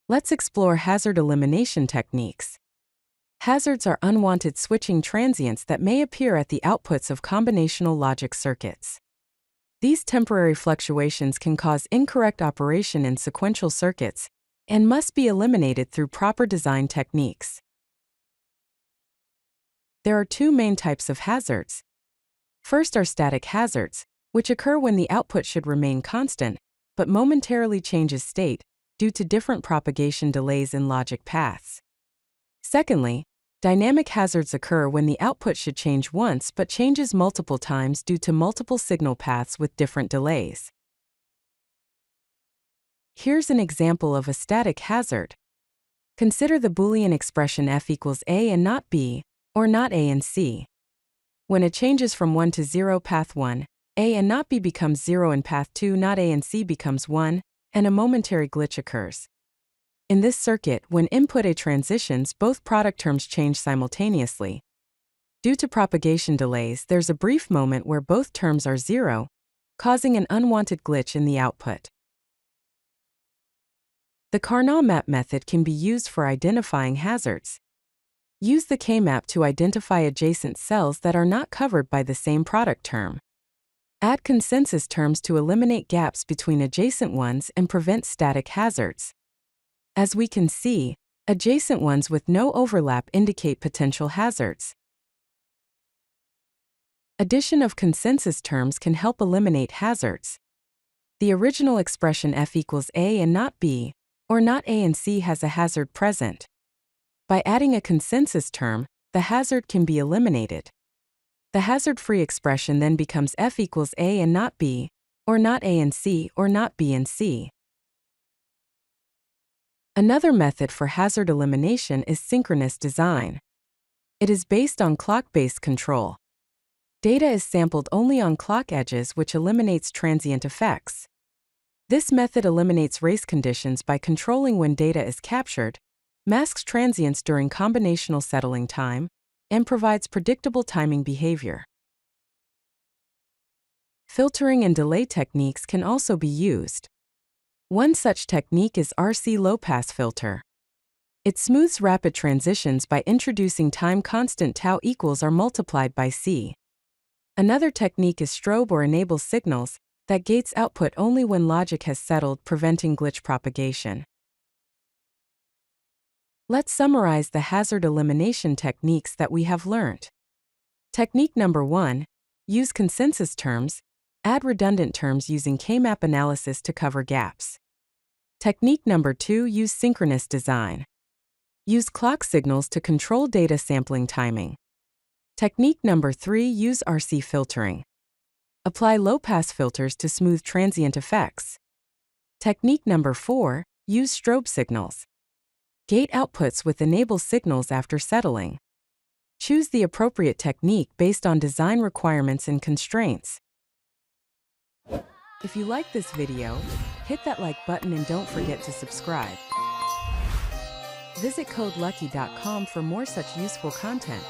Let's explore hazard elimination techniques. Hazards are unwanted switching transients that may appear at the outputs of combinational logic circuits. These temporary fluctuations can cause incorrect operation in sequential circuits and must be eliminated through proper design techniques. There are two main types of hazards. First are static hazards, which occur when the output should remain constant, but momentarily changes state due to different propagation delays in logic paths. Secondly, dynamic hazards occur when the output should change once but changes multiple times due to multiple signal paths with different delays. Here's an example of a static hazard. Consider the Boolean expression f equals a and not b, or not a and c. When it changes from 1 to 0 path 1, a and not b becomes 0 and path 2 not a and c becomes 1, and a momentary glitch occurs. In this circuit, when input A transitions, both product terms change simultaneously. Due to propagation delays, there's a brief moment where both terms are 0, causing an unwanted glitch in the output. The Karnaugh Map method can be used for identifying hazards. Use the K-map to identify adjacent cells that are not covered by the same product term. Add consensus terms to eliminate gaps between adjacent ones and prevent static hazards. As we can see, adjacent ones with no overlap indicate potential hazards. Addition of consensus terms can help eliminate hazards. The original expression f equals a and not b, or not a and c has a hazard present. By adding a consensus term, the hazard can be eliminated. The hazard-free expression then becomes f equals a and not b, or not a and c, or not b and c. Another method for hazard elimination is synchronous design. It is based on clock-based control. Data is sampled only on clock edges, which eliminates transient effects. This method eliminates race conditions by controlling when data is captured, masks transients during combinational settling time, and provides predictable timing behavior. Filtering and delay techniques can also be used. One such technique is RC low-pass filter. It smooths rapid transitions by introducing time constant tau equals or multiplied by c. Another technique is strobe or enable signals that gates output only when logic has settled, preventing glitch propagation. Let's summarize the hazard elimination techniques that we have learned. Technique number 1, use consensus terms, add redundant terms using K-map analysis to cover gaps. Technique number 2, use synchronous design. Use clock signals to control data sampling timing. Technique number 3, use RC filtering. Apply low-pass filters to smooth transient effects. Technique number 4, use strobe signals. Gate outputs with enable signals after settling. Choose the appropriate technique based on design requirements and constraints. If you like this video, hit that like button and don't forget to subscribe. Visit CodeLucky.com for more such useful content.